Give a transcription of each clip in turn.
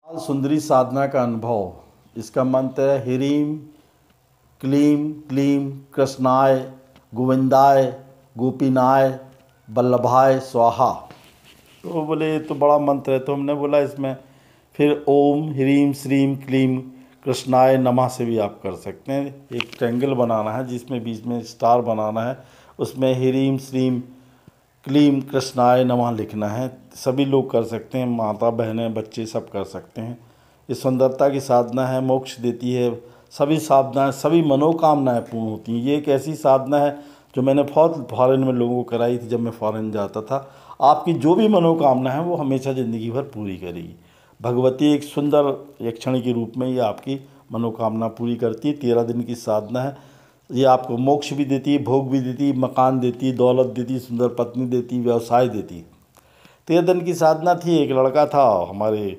सुंदरी साधना का अनुभव। इसका मंत्र है ह्रीं क्लीं क्लीं कृष्णाय गोविंदाय गोपीनाय वल्लभाय स्वाहा। तो बोले ये तो बड़ा मंत्र है, तो हमने बोला इसमें फिर ओम ह्रीं श्रीं क्लीं कृष्णाय नमः से भी आप कर सकते हैं। एक ट्रायंगल बनाना है जिसमें बीच में स्टार बनाना है, उसमें ह्रीं श्रीं क्लीं कृष्णाय नमः लिखना है। सभी लोग कर सकते हैं, माता बहनें बच्चे सब कर सकते हैं। ये सुंदरता की साधना है, मोक्ष देती है। सभी साधनाएं, सभी मनोकामनाएं पूर्ण होती हैं। ये एक ऐसी साधना है जो मैंने बहुत फॉरेन में लोगों को कराई थी जब मैं फॉरेन जाता था। आपकी जो भी मनोकामना है वो हमेशा ज़िंदगी भर पूरी करेगी। भगवती एक सुंदर यक्षिणी के रूप में ये आपकी मनोकामना पूरी करती है। 13 दिन की साधना है। ये आपको मोक्ष भी देती है, भोग भी देती है, मकान देती है, दौलत देती है, सुंदर पत्नी देती है, व्यवसाय देती है। 13 दिन की साधना थी। एक लड़का था हमारे,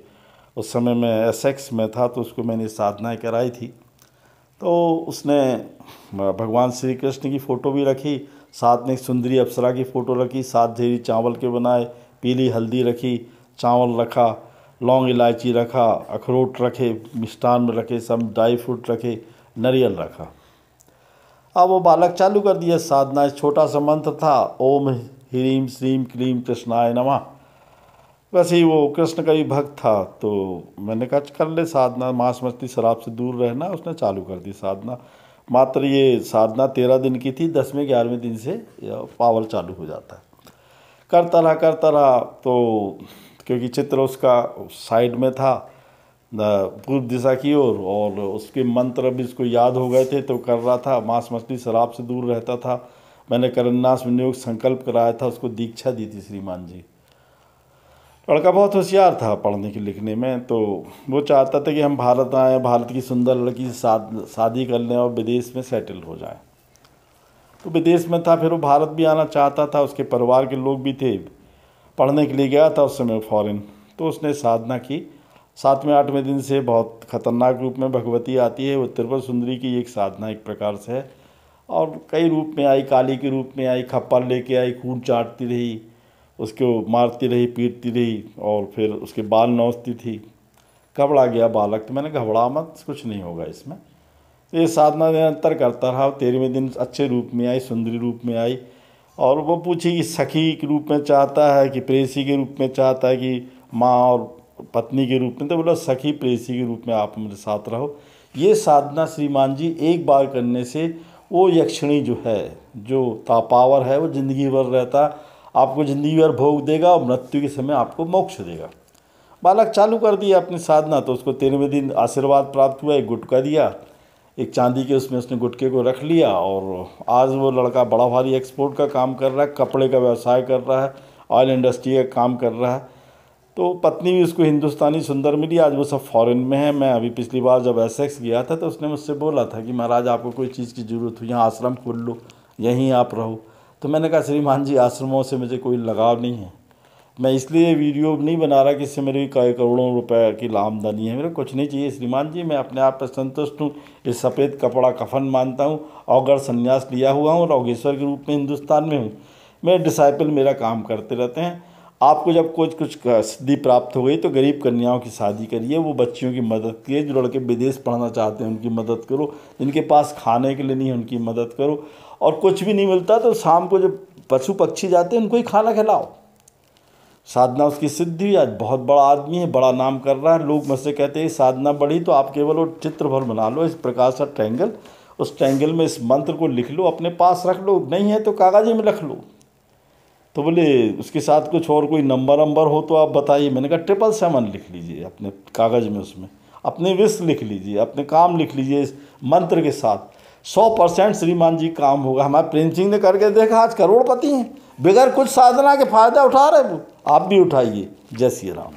उस समय मैं एसेक्स में था, तो उसको मैंने साधनाएं कराई थी। तो उसने भगवान श्री कृष्ण की फ़ोटो भी रखी, साथ में एक सुंदरी अप्सरा की फ़ोटो रखी, 7 ढेरी चावल के बनाए, पीली हल्दी रखी, चावल रखा, लौंग इलायची रखा, अखरोट रखे, मिष्ठान में रखे, सब ड्राई फ्रूट रखे, नारियल रखा। अब वो बालक चालू कर दिया साधना। छोटा सा मंत्र था, ओम ह्रीं श्रीं क्लीं कृष्णाय नमः। वैसे ही वो कृष्ण का भी भक्त था, तो मैंने कहा कर ले साधना, मांस मछली शराब से दूर रहना। उसने चालू कर दी साधना। मात्र ये साधना 13 दिन की थी, 10वें 11वें दिन से पावर चालू हो जाता है। करता रहा तो क्योंकि चित्र उसका साइड में था पूर्व दिशा की ओर, और उसके मंत्र भी उसको याद हो गए थे, तो कर रहा था। मांस मछली शराब से दूर रहता था। मैंने करन्नास विनियोग संकल्प कराया था, उसको दीक्षा दी थी श्रीमान जी। लड़का बहुत होशियार था पढ़ने के लिखने में, तो वो चाहता था कि हम भारत आएँ, भारत की सुंदर लड़की से शादी कर लें और विदेश में सेटल हो जाएं। तो विदेश में था, फिर वो भारत भी आना चाहता था। उसके परिवार के लोग भी थे। पढ़ने के लिए गया था उस समय फॉरेन। तो उसने साधना की। 7वें 8वें दिन से बहुत खतरनाक रूप में भगवती आती है। वो त्रिपुर सुंदरी की एक साधना एक प्रकार से है, और कई रूप में आई। काली के रूप में आई, खप्पर लेके आई, खून चाटती रही, उसको मारती रही, पीटती रही, और फिर उसके बाल नोचती थी। घबरा गया बालक, तो मैंने घबरा मत, कुछ नहीं होगा इसमें। तो ये साधना निरंतर करता रहा। 13वें दिन अच्छे रूप में आई, सुंदरी रूप में आई, और वो पूछी कि सखी के रूप में चाहता है कि प्रेयसी के रूप में चाहता है कि माँ और पत्नी के रूप में। तो बोला सखी प्रेयसी के रूप में आप मेरे साथ रहो। ये साधना श्रीमान जी एक बार करने से वो यक्षिणी जो है, जो पावर है, वो ज़िंदगी भर रहता, आपको ज़िंदगी भर भोग देगा और मृत्यु के समय आपको मोक्ष देगा। बालक चालू कर दिया अपनी साधना। तो उसको 13वें दिन आशीर्वाद प्राप्त हुआ। एक गुटका दिया, एक चांदी के, उसमें उसने गुटके को रख लिया। और आज वो लड़का बड़ा भारी एक्सपोर्ट का काम कर रहा है, कपड़े का व्यवसाय कर रहा है, ऑयल इंडस्ट्री का काम कर रहा है। तो पत्नी भी उसको हिंदुस्तानी सुंदर मिली। आज वो सब फॉरेन में है। मैं अभी पिछली बार जब एसेक्स गया था, तो उसने मुझसे बोला था कि महाराज आपको कोई चीज़ की ज़रूरत हो, यहाँ आश्रम खोल लो, यहीं आप रहो। तो मैंने कहा श्रीमान जी आश्रमों से मुझे कोई लगाव नहीं है। मैं इसलिए वीडियो नहीं बना रहा कि इससे मेरी कई करोड़ों रुपए की आमदनी है। मेरे कुछ नहीं चाहिए श्रीमान जी, मैं अपने आप पर संतुष्ट हूँ। इस सफ़ेद कपड़ा कफन मानता हूँ, अवगढ़ संन्यास लिया हुआ हूँ, और योगेश्वर के रूप में हिंदुस्तान में हूँ। मेरे डिसाइपल मेरा काम करते रहते हैं। आपको जब कुछ सिद्धि प्राप्त हो गई तो गरीब कन्याओं की शादी करिए, वो बच्चियों की मदद कीजिए, जो लड़के विदेश पढ़ना चाहते हैं उनकी मदद करो, जिनके पास खाने के लिए नहीं है उनकी मदद करो, और कुछ भी नहीं मिलता तो शाम को जब पशु पक्षी जाते हैं उनको ही खाना खिलाओ। साधना उसकी सिद्धि। आज बहुत बड़ा आदमी है, बड़ा नाम कर रहा है। लोग मुझसे कहते हैं साधना बढ़ी, तो आप केवल वो चित्र भर बना लो, इस प्रकार सा ट्रायंगल, उस ट्रायंगल में इस मंत्र को लिख लो, अपने पास रख लो, नहीं है तो कागज में रख लो। तो बोले उसके साथ कुछ और कोई नंबर हो तो आप बताइए। मैंने कहा 777 लिख लीजिए अपने कागज़ में, उसमें अपने विश लिख लीजिए, अपने काम लिख लीजिए इस मंत्र के साथ। 100% श्रीमान जी काम होगा। हमारे प्रेम सिंह ने करके देखा, आज करोड़पति हैं, बगैर कुछ साधना के फ़ायदा उठा रहे वो। आप भी उठाइए। जय श्री राम।